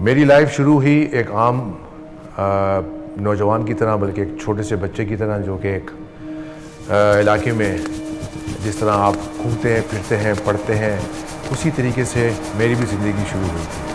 मेरी लाइफ शुरू हुई एक आम नौजवान की तरह, बल्कि एक छोटे से बच्चे की तरह, जो कि एक इलाके में जिस तरह आप घूमते हैं, फिरते हैं, पढ़ते हैं, उसी तरीके से मेरी भी ज़िंदगी शुरू हुई थी।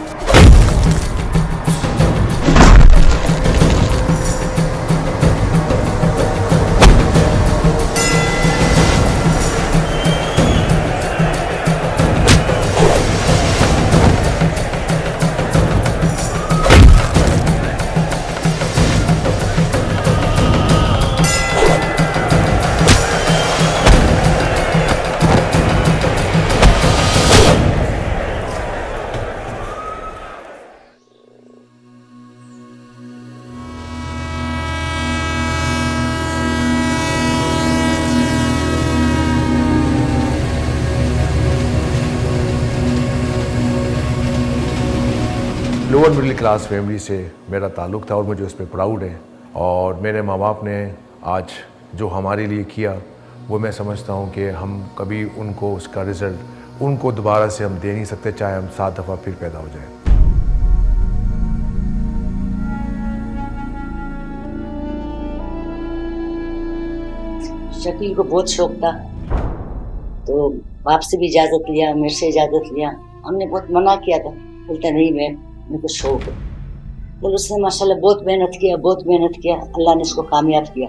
लोअर मिडिल क्लास फैमिली से मेरा ताल्लुक़ था और मुझे उस पर प्राउड है। और मेरे माँ बाप ने आज जो हमारे लिए किया वो मैं समझता हूँ कि हम कभी उनको उसका रिज़ल्ट उनको दोबारा से हम दे नहीं सकते, चाहे हम 7 दफ़ा फिर पैदा हो जाए। शकील को बहुत शौक था, तो बाप से भी इजाज़त लिया, मेरे से इजाज़त लिया। हमने बहुत मना किया था, बोलता नहीं मेरे को शौक है। तो उसने माशाल्लाह बहुत मेहनत किया, अल्लाह ने उसको कामयाब किया।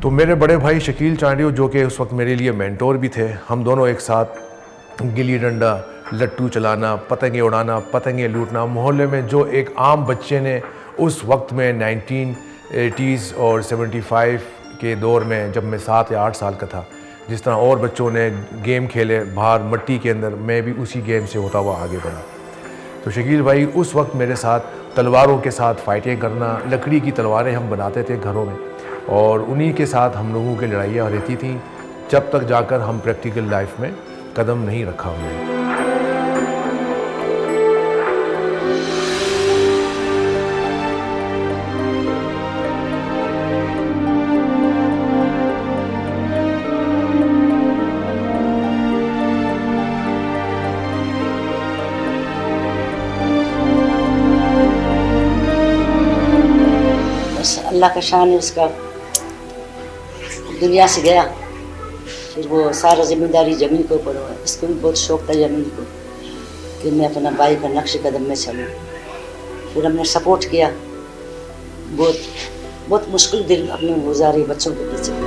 तो मेरे बड़े भाई शकील चांडियो, जो कि उस वक्त मेरे लिए मेंटोर भी थे, हम दोनों एक साथ गिल्ली डंडा, लट्टू चलाना, पतंगे उड़ाना, पतंगे लूटना, मोहल्ले में जो एक आम बच्चे ने उस वक्त में 1980s और 75 के दौर में, जब मैं 7 या 8 साल का था, जिस तरह और बच्चों ने गेम खेले बाहर मट्टी के अंदर, मैं भी उसी गेम से होता हुआ आगे बढ़ा। तो शकील भाई उस वक्त मेरे साथ तलवारों के साथ फाइटें करना, लकड़ी की तलवारें हम बनाते थे घरों में, और उन्हीं के साथ हम लोगों की लड़ाइयाँ रहती थीं, जब तक जाकर हम प्रैक्टिकल लाइफ में कदम नहीं रखा हमने। बस अल्लाह का शान है, उसका दुनिया से गया, फिर वो सारा जिम्मेदारी ज़मीन के ऊपर हुआ। इसको भी बहुत शौक था ज़मीन को, कि मैं अपना भाई का नक्श कदम में चलूँ। फिर हमने सपोर्ट किया, बहुत मुश्किल दिन अपने गुजारे बच्चों के पीछे।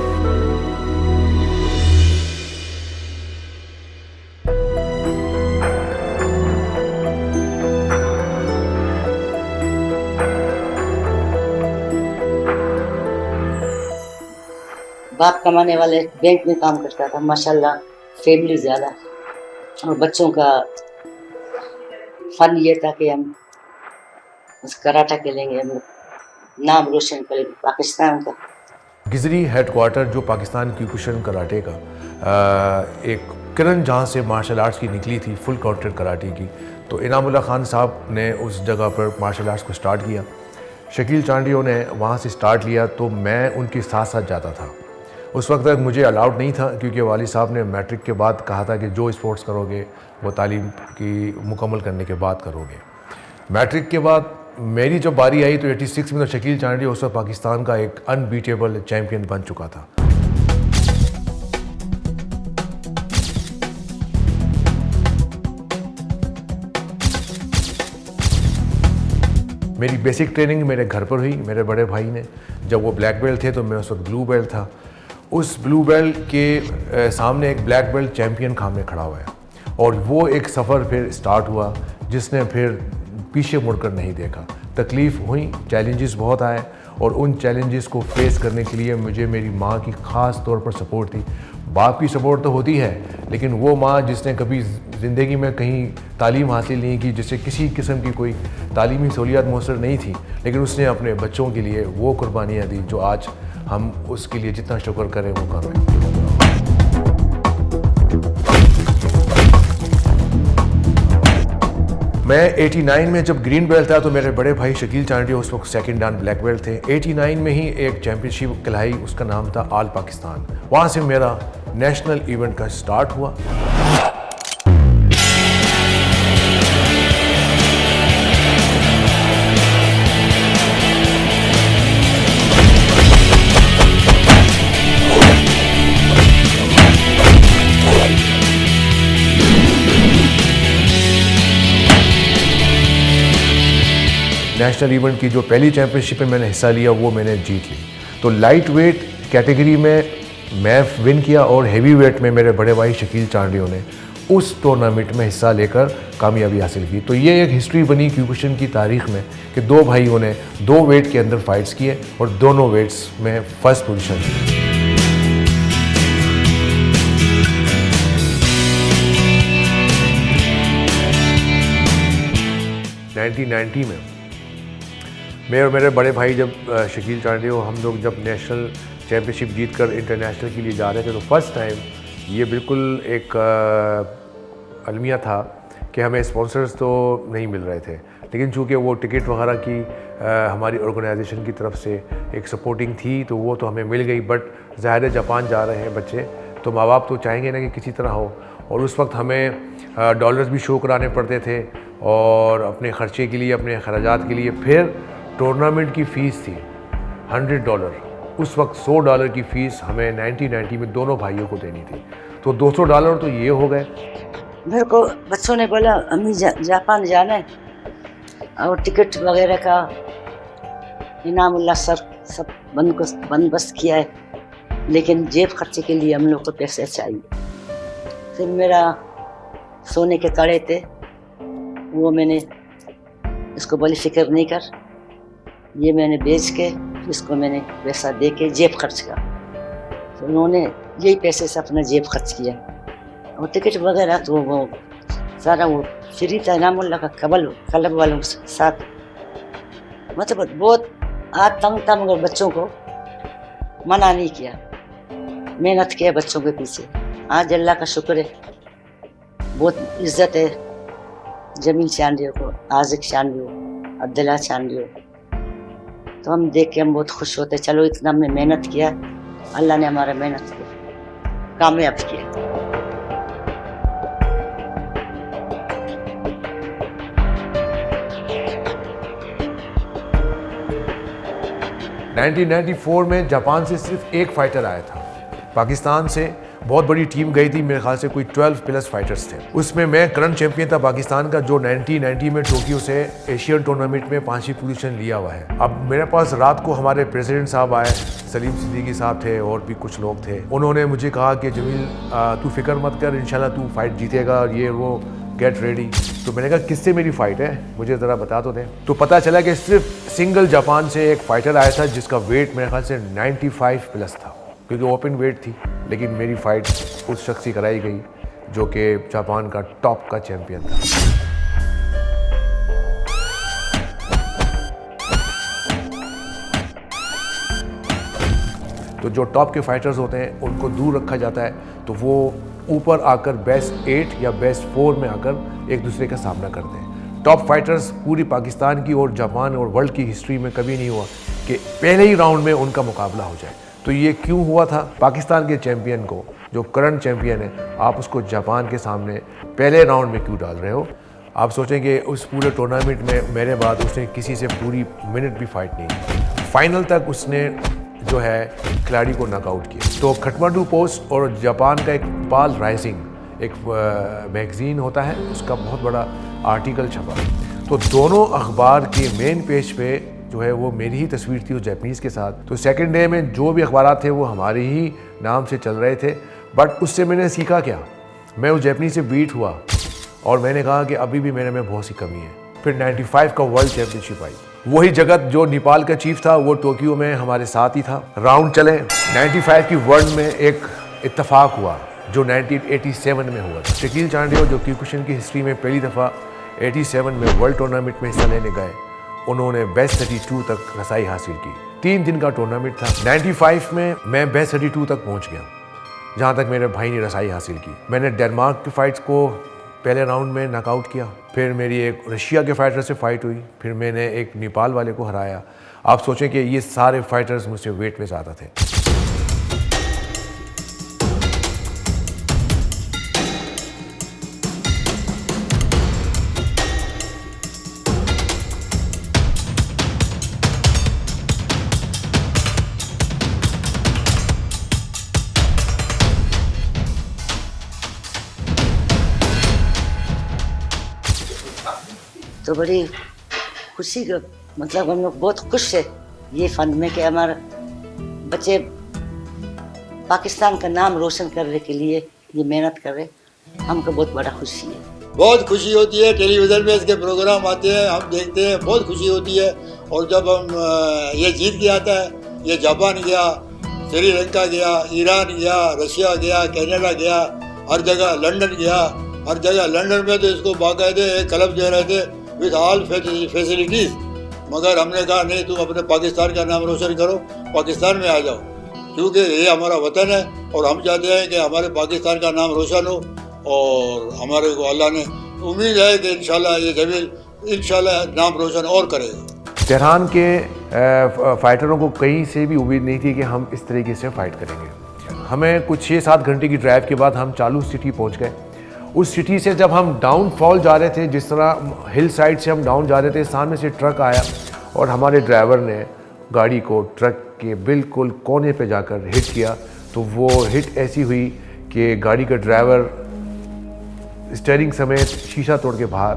बाप कमाने वाले बैंक में काम करता था, माशाल्लाह फैमिली ज़्यादा, और बच्चों का फन ये था कि हम कराटा खेलेंगे, हम नाम रोशन करेंगे पाकिस्तान का। गिजरी हेडक्वार्टर जो पाकिस्तान क्यूकुशन कराटे का एक किरण जहाँ से मार्शल आर्ट्स की निकली थी, फुल काउंटेड कराटे की, तो इनामुल्लाह खान साहब ने उस जगह पर मार्शल आर्ट्स को स्टार्ट किया। शकील चांडियो ने वहाँ से स्टार्ट लिया, तो मैं उनके साथ साथ जाता था। उस वक्त तक मुझे अलाउड नहीं था, क्योंकि वालिद साहब ने मैट्रिक के बाद कहा था कि जो स्पोर्ट्स करोगे वो तालीम की मुकम्मल करने के बाद करोगे। मैट्रिक के बाद मेरी जब बारी आई तो 86 में तो शकील चांडियो उस वक्त पाकिस्तान का एक अनबीटेबल चैम्पियन बन चुका था। मेरी बेसिक ट्रेनिंग मेरे घर पर हुई। मेरे बड़े भाई ने, जब वो ब्लैक बेल्ट थे तो मैं उस वक्त ब्लू बेल्ट था। उस ब्लू बेल्ट के सामने एक ब्लैक बेल्ट चैम्पियन सामने खड़ा हुआ है, और वो एक सफ़र फिर स्टार्ट हुआ जिसने फिर पीछे मुड़कर नहीं देखा। तकलीफ़ हुई, चैलेंजेस बहुत आए, और उन चैलेंजेस को फेस करने के लिए मुझे मेरी माँ की ख़ास तौर पर सपोर्ट थी। बाप की सपोर्ट तो होती है, लेकिन वो माँ जिसने कभी ज़िंदगी में कहीं तालीम हासिल नहीं की, जिससे किसी किस्म की कोई तालीमी सहूलियात मुयसर नहीं थी, लेकिन उसने अपने बच्चों के लिए वो कुर्बानियाँ दी जो आज हम उसके लिए जितना शुक्र करें वो कम है। मैं 89 में जब ग्रीन बेल्ट था तो मेरे बड़े भाई शकील चांडिया उस वक्त सेकंड डान ब्लैक बेल्ट थे। 89 में ही एक चैम्पियनशिप कहलाई, उसका नाम था ऑल पाकिस्तान। वहाँ से मेरा नेशनल इवेंट का स्टार्ट हुआ। नेशनल इवेंट की जो पहली चैम्पियनशिप में मैंने हिस्सा लिया वो मैंने जीत ली। तो लाइट वेट कैटेगरी में मैं विन किया और हेवी वेट में मेरे बड़े भाई शकील चांडियो ने उस टूर्नामेंट में हिस्सा लेकर कामयाबी हासिल की। तो ये एक हिस्ट्री बनी क्यूबेशन की तारीख में कि दो भाइयों ने दो वेट के अंदर फाइट्स किए और दोनों वेट्स में फर्स्ट पोजीशन ली। 1990 में मैं और मेरे बड़े भाई जब शकील चांडियो हम लोग जब नेशनल चैम्पियनशिप जीत कर इंटरनेशनल के लिए जा रहे थे तो फर्स्ट टाइम ये बिल्कुल एक अलमिया था कि हमें स्पॉन्सर्स तो नहीं मिल रहे थे, लेकिन चूँकि वो टिकट वगैरह की हमारी ऑर्गेनाइजेशन की तरफ से एक सपोर्टिंग थी तो वो तो हमें मिल गई। बट ज़ाहिर है जापान जा रहे हैं बच्चे तो माँ बाप तो चाहेंगे ना कि किसी तरह हो, और उस वक्त हमें डॉलर्स भी शो कराने पड़ते थे और अपने ख़र्चे के लिए अपने अखराजात के लिए। फिर टूर्नामेंट की फ़ीस थी $100, उस वक्त $100 की फ़ीस हमें 1990 में दोनों भाइयों को देनी थी, तो $200 तो ये हो गए। मेरे को बच्चों ने बोला अम्मी जापान जाना है और टिकट वगैरह का इनामुल्लाह सर सब बंदोबस्त किया है, लेकिन जेब खर्चे के लिए हम लोग को पैसे चाहिए। फिर मेरा सोने के कड़े थे वो मैंने इसको बोली फिक्र नहीं कर, ये मैंने बेच के इसको मैंने पैसा दे के जेब खर्च किया। तो उन्होंने यही पैसे से अपना जेब खर्च किया और टिकट वगैरह तो वो सारा वो फ्री था इनामुल्लाह का क्लब वालों के साथ। मतलब बहुत आज तंग था मगर बच्चों को मना नहीं किया, मेहनत किया बच्चों के पीछे। आज अल्लाह का शुक्र है, बहुत इज्जत है जमील चांडियो को, आज़िक चांडियो, अब्दुल्ला चांडियो। तो हम देख के हम बहुत खुश होते, चलो इतना हमने मेहनत किया, अल्लाह ने हमारा मेहनत को कामयाब किया। $1994 में जापान से सिर्फ एक फाइटर आया था, पाकिस्तान से बहुत बड़ी टीम गई थी, मेरे ख्याल से कोई 12+ फाइटर्स थे। उसमें मैं करंट चैंपियन था पाकिस्तान का, जो 1990 में टोक्यो से एशियन टूर्नामेंट में 5वीं पोजीशन लिया हुआ है। अब मेरे पास रात को हमारे प्रेसिडेंट साहब आए, सलीम सिद्दीकी साहब थे और भी कुछ लोग थे। उन्होंने मुझे कहा कि जमील तू फिक्र मत कर, इंशाल्लाह तू फाइट जीतेगा, ये वो गेट रेडी। तो मैंने कहा किससे मेरी फ़ाइट है, मुझे ज़रा बता तो दें। तो पता चला कि सिर्फ सिंगल जापान से एक फ़ाइटर आया था जिसका वेट मेरे ख्याल से 95+ था, क्योंकि ओपन वेट थी। लेकिन मेरी फ़ाइट उस शख्स से कराई गई जो कि जापान का टॉप का चैम्पियन था। तो जो टॉप के फाइटर्स होते हैं उनको दूर रखा जाता है, तो वो ऊपर आकर बेस्ट 8 या बेस्ट 4 में आकर एक दूसरे का सामना करते हैं। टॉप फाइटर्स पूरी पाकिस्तान की और जापान और वर्ल्ड की हिस्ट्री में कभी नहीं हुआ कि पहले ही राउंड में उनका मुकाबला हो जाए। तो ये क्यों हुआ था? पाकिस्तान के चैम्पियन को, जो करंट चैम्पियन है, आप उसको जापान के सामने पहले राउंड में क्यों डाल रहे हो? आप सोचेंगे उस पूरे टूर्नामेंट में मेरे बाद उसने किसी से पूरी मिनट भी फाइट नहीं की। फाइनल तक उसने जो है खिलाड़ी को नॉकआउट किया। तो काठमांडू पोस्ट और जापान का एक पाल राइजिंग एक मैगज़ीन होता है, उसका बहुत बड़ा आर्टिकल छपा। तो दोनों अखबार के मेन पेज पे जो है वो मेरी ही तस्वीर थी, वो जापानीज़ के साथ। तो सेकंड डे में जो भी अखबार थे वो हमारे ही नाम से चल रहे थे। बट उससे मैंने सीखा क्या, मैं उस जापानी से बीट हुआ और मैंने कहा कि अभी भी मेरे में बहुत सी कमी है। फिर 95 का वर्ल्ड चैम्पियनशिप आई। वही जगत जो नेपाल का चीफ था वो टोक्यो में हमारे साथ ही था। राउंड चले। 95 की वर्ल्ड में एक इत्तेफाक हुआ जो 1987 में हुआ था। शकील चांडियो जो क्यूकुशन की हिस्ट्री में पहली दफ़ा 87 में वर्ल्ड टूर्नामेंट में हिस्सा लेने गए, उन्होंने बेस्ट 32 तक रसाई हासिल की। 3 दिन का टूर्नामेंट था। 95 में मैं बेस्ट 32 तक पहुंच गया, जहां तक मेरे भाई ने रसाई हासिल की। मैंने डेनमार्क की फाइट्स को पहले राउंड में नॉकआउट किया, फिर मेरी एक रशिया के फाइटर से फाइट हुई, फिर मैंने एक नेपाल वाले को हराया। आप सोचें कि ये सारे फाइटर्स मुझसे वेट में ज़्यादा थे। तो बड़ी खुशी का मतलब हम लोग बहुत खुश है ये फंड में कि हमारे बच्चे पाकिस्तान का नाम रोशन करने के लिए ये मेहनत कर रहे, हमको बहुत बड़ा खुशी है। बहुत खुशी होती है, टेलीविज़न में इसके प्रोग्राम आते हैं, हम देखते हैं, बहुत खुशी होती है। और जब हम ये जीत के आता है, ये जापान गया, श्रीलंका गया, ईरान गया, रशिया गया, कनाडा गया, हर जगह लंदन गया, हर जगह लंदन में तो इसको बाकायदे एक क्लब दे रहे थे विद ऑल फैसिलिटीज़, मगर हमने कहा नहीं, तुम अपने पाकिस्तान का नाम रोशन करो, पाकिस्तान में आ जाओ, क्योंकि ये हमारा वतन है और हम चाहते हैं कि हमारे पाकिस्तान का नाम रोशन हो। और हमारे को अल्लाह ने उम्मीद है कि इंशाल्लाह ये जमील इंशाल्लाह नाम रोशन और करेगा। तेहरान के फाइटरों को कहीं से भी उम्मीद नहीं थी कि हम इस तरीके से फाइट करेंगे। हमें कुछ 6-7 घंटे की ड्राइव के बाद हम चालू सिटी पहुंच गए। उस सिटी से जब हम डाउनफॉल जा रहे थे, जिस तरह हिल साइड से हम डाउन जा रहे थे, सामने से ट्रक आया और हमारे ड्राइवर ने गाड़ी को ट्रक के बिल्कुल कोने पे जाकर हिट किया। तो वो हिट ऐसी हुई कि गाड़ी का ड्राइवर स्टीयरिंग समेत शीशा तोड़ के बाहर।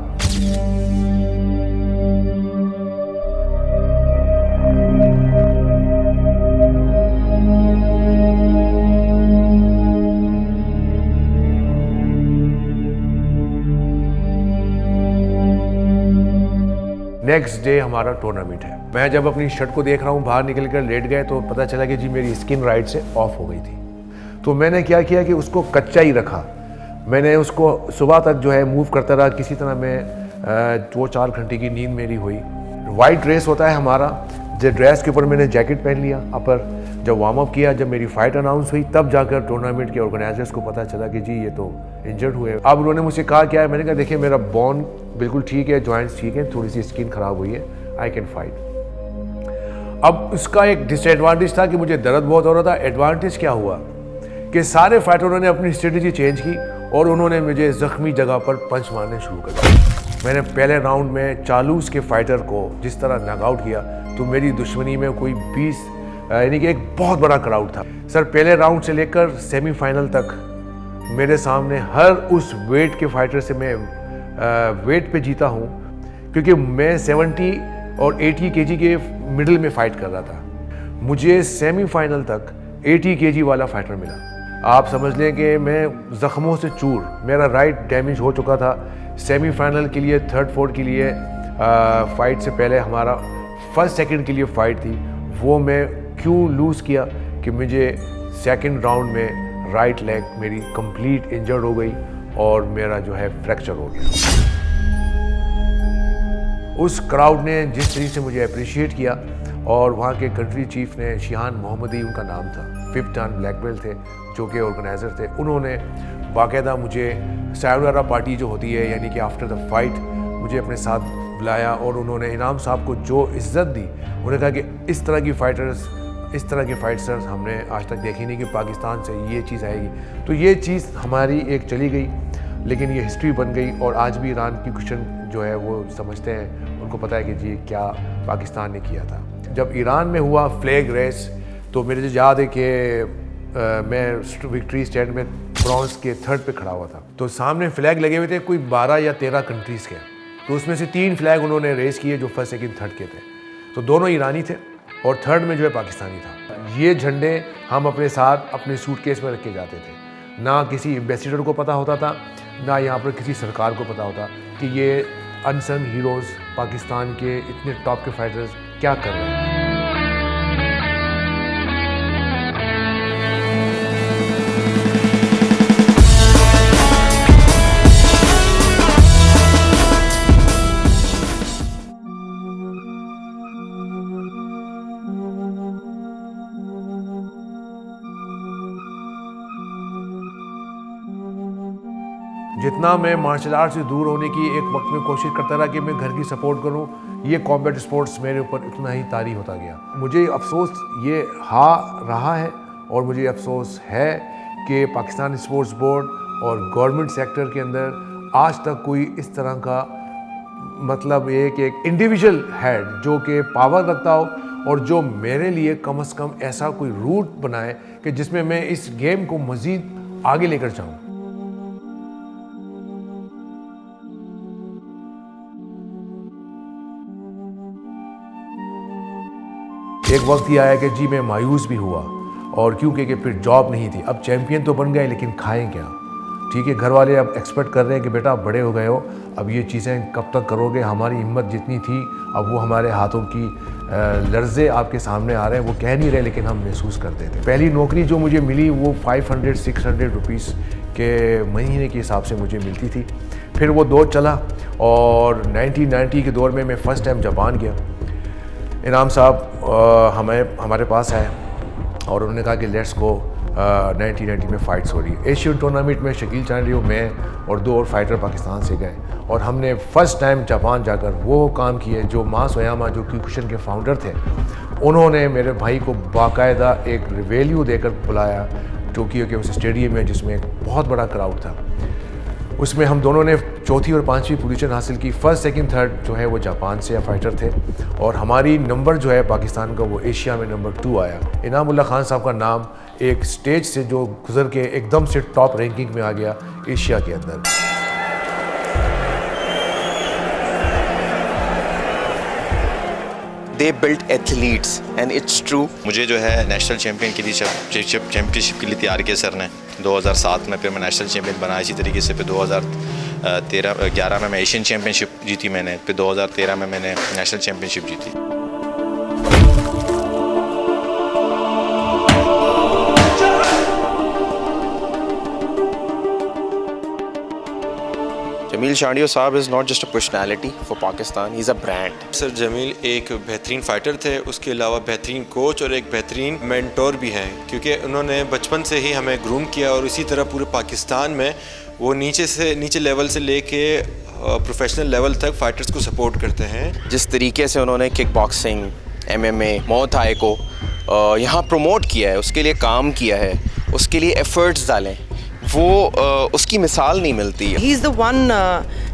नेक्स्ट डे हमारा टूर्नामेंट है। मैं जब अपनी शर्ट को देख रहा हूँ, बाहर निकल कर लेट गए, तो पता चला कि जी मेरी स्किन राइट से ऑफ हो गई थी। तो मैंने क्या किया कि उसको कच्चा ही रखा। मैंने उसको सुबह तक जो है मूव करता रहा, किसी तरह मैं 2-4 घंटे की नींद मेरी हुई। वाइट ड्रेस होता है हमारा, जो ड्रेस के ऊपर मैंने जैकेट पहन लिया अपर। जब वार्म अप किया, जब मेरी फ़ाइट अनाउंस हुई, तब जाकर टूर्नामेंट के ऑर्गेनाइजर्स को पता चला कि जी ये तो इंजर्ड हुए। अब उन्होंने मुझसे कहा क्या है, मैंने कहा देखिए मेरा बोन बिल्कुल ठीक है, जॉइंट्स ठीक है, थोड़ी सी स्किन ख़राब हुई है, आई कैन फाइट। अब उसका एक डिसएडवांटेज था कि मुझे दर्द बहुत हो रहा था। एडवांटेज क्या हुआ कि सारे फाइटरों ने अपनी स्ट्रेटजी चेंज की और उन्होंने मुझे ज़ख्मी जगह पर पंच मारने शुरू कर दिए। मैंने पहले राउंड में चालूस के फाइटर को जिस तरह नॉकआउट किया, तो मेरी दुश्मनी में कोई 20 यानी कि एक बहुत बड़ा क्राउड था। सर पहले राउंड से लेकर सेमीफाइनल तक मेरे सामने हर उस वेट के फाइटर से मैं वेट पे जीता हूँ, क्योंकि मैं 70 और 80 केजी के मिडिल में फ़ाइट कर रहा था। मुझे सेमीफाइनल तक 80 केजी वाला फाइटर मिला। आप समझ लें कि मैं ज़ख्मों से चूर, मेरा राइट डैमेज हो चुका था। सेमीफाइनल के लिए, थर्ड फोर्थ के लिए फ़ाइट से पहले हमारा फर्स्ट सेकंड के लिए फ़ाइट थी, वो मैं क्यों लूज़ किया कि मुझे सेकंड राउंड में राइट लेग मेरी कंप्लीट इंजर्ड हो गई और मेरा जो है फ्रैक्चर हो गया। उस क्राउड ने जिस तरीके से मुझे अप्रिशिएट किया, और वहाँ के कंट्री चीफ ने, शिहान मोहम्मदी उनका नाम था, 5th डान ब्लैक बेल्ट थे जो कि ऑर्गेनाइज़र थे, उन्होंने बाकायदा मुझे सायोनारा पार्टी जो होती है, यानी कि आफ्टर द फाइट मुझे अपने साथ बुलाया और उन्होंने इनाम साहब को जो इज़्ज़त दी, उन्होंने कहा कि इस तरह की फ़ाइटर्स, इस तरह के फाइटर्स हमने आज तक देखी नहीं कि पाकिस्तान से ये चीज़ आएगी। तो ये चीज़ हमारी एक चली गई, लेकिन ये हिस्ट्री बन गई और आज भी ईरान की क्वेश्चन जो है वो समझते हैं, उनको पता है कि जी क्या पाकिस्तान ने किया था। जब ईरान में हुआ फ्लैग रेस, तो मेरे जो याद है कि मैं विक्ट्री स्टैंड में ब्रॉन्ज के 3rd पे खड़ा हुआ था, तो सामने फ्लैग लगे हुए थे कोई 12 या 13 कंट्रीज़ के, तो उसमें से 3 फ्लैग उन्होंने रेस किए जो फर्स्ट सेकंड थर्ड के थे, तो दोनों ईरानी थे और थर्ड में जो है पाकिस्तानी था। ये झंडे हम अपने साथ अपने सूटकेस में रख के जाते थे, ना किसी एम्बेसडर को पता होता था, ना यहाँ पर किसी सरकार को पता होता कि ये अनसंग हीरोज़ पाकिस्तान के इतने टॉप के फाइटर्स क्या कर रहे हैं। जितना मैं मार्शल आर्ट से दूर होने की एक वक्त में कोशिश करता रहा कि मैं घर की सपोर्ट करूं, ये कॉम्बैट स्पोर्ट्स मेरे ऊपर उतना ही तारी होता गया। मुझे अफसोस ये रहा है और मुझे अफसोस है कि पाकिस्तान स्पोर्ट्स बोर्ड और गवर्नमेंट सेक्टर के अंदर आज तक कोई इस तरह का मतलब एक इंडिविजुअल हेड जो कि पावर रखता हो और जो मेरे लिए कम से कम ऐसा कोई रूट बनाए कि जिसमें मैं इस गेम को मज़ीद आगे लेकर जाऊँ। एक वक्त ही आया कि जी मैं मायूस भी हुआ और क्योंकि कि फिर जॉब नहीं थी। अब चैंपियन तो बन गए लेकिन खाएं क्या। ठीक है, घर वाले अब एक्सपेक्ट कर रहे हैं कि बेटा बड़े हो गए हो, अब ये चीज़ें कब तक करोगे। हमारी हिम्मत जितनी थी अब वो हमारे हाथों की लर्ज़े आपके सामने आ रहे हैं, वो कह नहीं रहे लेकिन हम महसूस करते थे। पहली नौकरी जो मुझे मिली वो 500-600 रुपीज़ के महीने के हिसाब से मुझे मिलती थी। फिर वो दौर चला और 1990 के दौर में मैं फ़र्स्ट टाइम जापान गया। इनाम साहब हमारे पास आए और उन्होंने कहा कि लेट्स गो 1990 में फ़ाइट्स हो रही है। एशियन टूर्नामेंट में शकील चांडियो, मैं और 2 और फाइटर पाकिस्तान से गए और हमने फ़र्स्ट टाइम जापान जाकर वो काम किए जो मास ओयामा जो क्यूकुशन के फाउंडर थे, उन्होंने मेरे भाई को बाकायदा एक रिवेल्यू देकर बुलाया टोक्यो के उस स्टेडियम में जिसमें एक बहुत बड़ा क्राउड था। उसमें हम दोनों ने 4थी और 5वीं पोजीशन हासिल की। फर्स्ट, सेकंड, थर्ड जो है वो जापान से फाइटर थे और हमारी नंबर जो है पाकिस्तान का वो एशिया में नंबर 2 आया। इनामुल्लाह खान साहब का नाम एक स्टेज से जो गुजर के एकदम से टॉप रैंकिंग में आ गया एशिया के अंदर। They built athletes and it's true. मुझे जो है नेशनल चैम्पियन के लिए चैम्पियनशिप के लिए तैयार किया सर ने 2007 में, फिर मैं नेशनल चैम्पियन बना इसी तरीके से। फिर 2011 में मैं एशियन चैम्पियनशिप जीती मैंने, फिर 2013 में मैंने नेशनल चैम्पियनशिप जीती। Jamil Chandio साहब is not just a personality for Pakistan, he's a brand. Sir Jameel एक बेहतरीन फ़ाइटर थे, उसके अलावा बेहतरीन कोच और एक बेहतरीन मेंटोर भी हैं, क्योंकि उन्होंने बचपन से ही हमें ग्रूम किया और इसी तरह पूरे पाकिस्तान में वो नीचे लेवल से लेके प्रोफेशनल लेवल तक फ़ाइटर्स को सपोर्ट करते हैं। जिस तरीके से उन्होंने किक बॉक्सिंग, MMA, मुay थाई को यहाँ प्रमोट किया है, उसके लिए काम किया है, उसके लिए एफर्ट्स डालें, वो उसकी मिसाल नहीं मिलती। ही इज़ द वन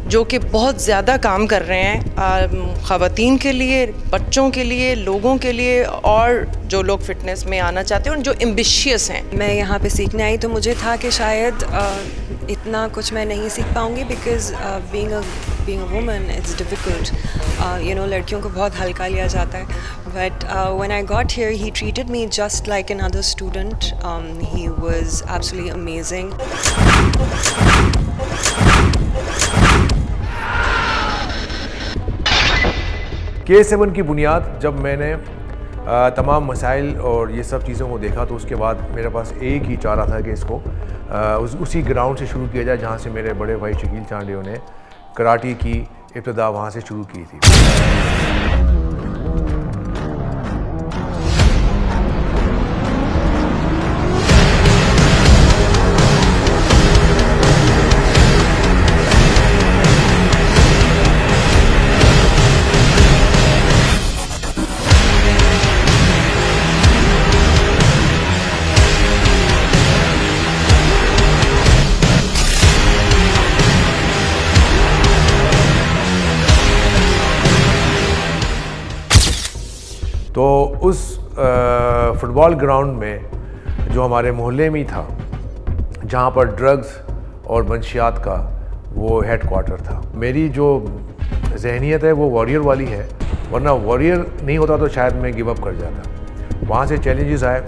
जो कि बहुत ज़्यादा काम कर रहे हैं ख़वातीन के लिए, बच्चों के लिए, लोगों के लिए और जो लोग फिटनेस में आना चाहते हैं और जो एम्बिशियस हैं। मैं यहाँ पे सीखने आई तो मुझे था कि शायद इतना कुछ मैं नहीं सीख पाऊँगी because being a woman it's difficult, you know, लड़कियों को बहुत हल्का लिया जाता है। But when I got here he treated me just like another student, he was absolutely amazing. K7 की बुनियाद जब मैंने तमाम मसाइल और ये सब चीज़ों को देखा तो उसके बाद मेरे पास एक ही चाह रहा था कि इसको उसी ग्राउंड से शुरू किया जाए जहाँ से मेरे बड़े भाई शकील चांडियो ने कराटे की इब्तिदा वहाँ से शुरू की थी। तो उस फुटबॉल ग्राउंड में जो हमारे मोहल्ले में ही था, जहाँ पर ड्रग्स और मंशियात का वो हेड क्वार्टर था। मेरी जो जहनीत है वो वॉरियर वाली है, वरना वॉरियर नहीं होता तो शायद मैं गिव अप कर जाता। वहाँ से चैलेंजेस आए,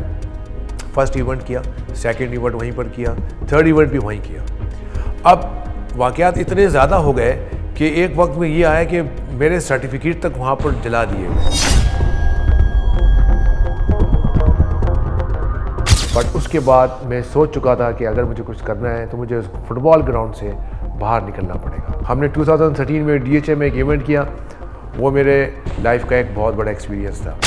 फर्स्ट इवेंट किया, सेकंड इवेंट वहीं पर किया, थर्ड इवेंट भी वहीं किया। अब वाक़यात इतने ज़्यादा हो गए कि एक वक्त में ये आया कि मेरे सर्टिफिकेट तक वहाँ पर जला दिए गए। बट उसके बाद मैं सोच चुका था कि अगर मुझे कुछ करना है तो मुझे उस फुटबॉल ग्राउंड से बाहर निकलना पड़ेगा। हमने 2013 में DHA में एक इवेंट किया, वो मेरे लाइफ का एक बहुत बड़ा एक्सपीरियंस था।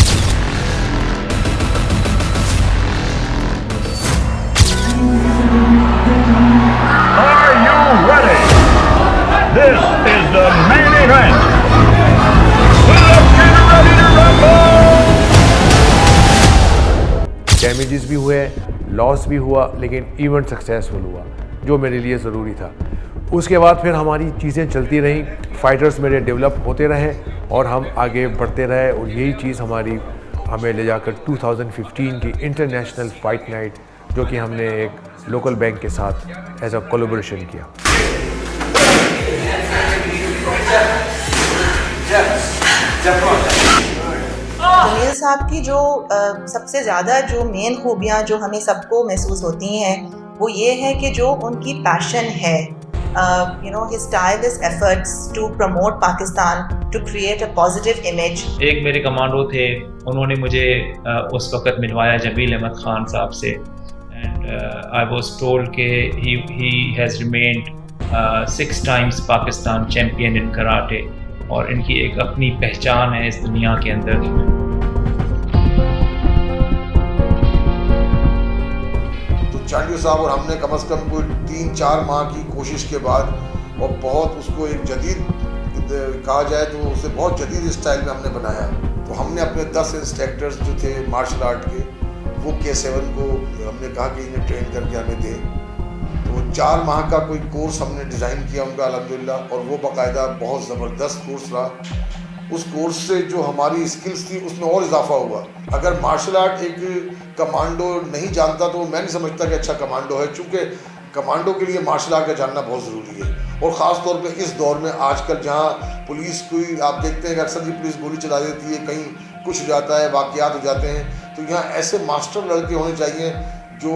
Are you ready? This is the main event. Let's get ready to rumble! Damages भी हुए, लॉस भी हुआ, लेकिन इवेंट सक्सेसफुल हुआ, जो मेरे लिए ज़रूरी था। उसके बाद फिर हमारी चीज़ें चलती रहीं, फाइटर्स मेरे डेवलप होते रहे और हम आगे बढ़ते रहे, और यही चीज़ हमें ले जाकर 2015 की इंटरनेशनल फाइट नाइट, जो कि हमने एक लोकल बैंक के साथ एज अ कोलैबोरेशन किया। जमील साहब की जो सबसे ज़्यादा जो मेन खूबियाँ जो हमें सबको महसूस होती हैं वो ये है कि जो उनकी पैशन है, his tireless efforts to promote Pakistan, to create a positive image. एक मेरे कमांडो थे, उन्होंने मुझे उस वक़्त मिलवाया जमील अहमद ख़ान साहब से, एंड आई वाज टोल्ड कि he has remained 6 times Pakistan champion in karate, और इनकी एक अपनी पहचान है इस दुनिया के अंदर। चांडियो साहब और हमने कम से कम कोई 3-4 माह की कोशिश के बाद, और बहुत उसको एक जदीद कहा जाए तो उसे बहुत जदीद स्टाइल में हमने बनाया। तो हमने अपने 10 इंस्ट्रक्टर्स जो थे मार्शल आर्ट के, वो K7 को हमने कहा कि इन्हें ट्रेन करके हमें दें। तो 4 माह का कोई कोर्स हमने डिज़ाइन किया उनका अल्हम्दुलिल्लाह, और वो बाकायदा बहुत ज़बरदस्त कोर्स रहा। उस कोर्स से जो हमारी स्किल्स थी उसमें और इजाफा हुआ। अगर मार्शल आर्ट एक कमांडो नहीं जानता तो मैं नहीं समझता कि अच्छा कमांडो है, चूँकि कमांडो के लिए मार्शल आर्ट का जानना बहुत ज़रूरी है। और ख़ास तौर पे इस दौर में आजकल जहाँ पुलिस कोई आप देखते हैं कि अक्सर ही पुलिस गोली चला देती है, कहीं कुछ हो जाता है, वाक़यात हो जाते हैं, तो यहाँ ऐसे मास्टर लड़के होने चाहिए जो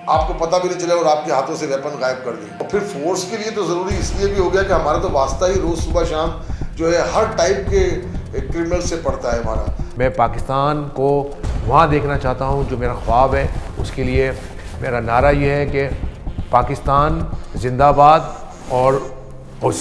आपको पता भी नहीं चले और आपके हाथों से वेपन गायब कर दें। और फिर फोर्स के लिए तो ज़रूरी इसलिए भी हो गया कि हमारा तो वास्ता ही रोज़ सुबह शाम जो है हर टाइप के क्रिमिनल से पड़ता है हमारा। मैं पाकिस्तान को वहाँ देखना चाहता हूँ जो मेरा ख्वाब है। उसके लिए मेरा नारा ये है कि पाकिस्तान जिंदाबाद और उस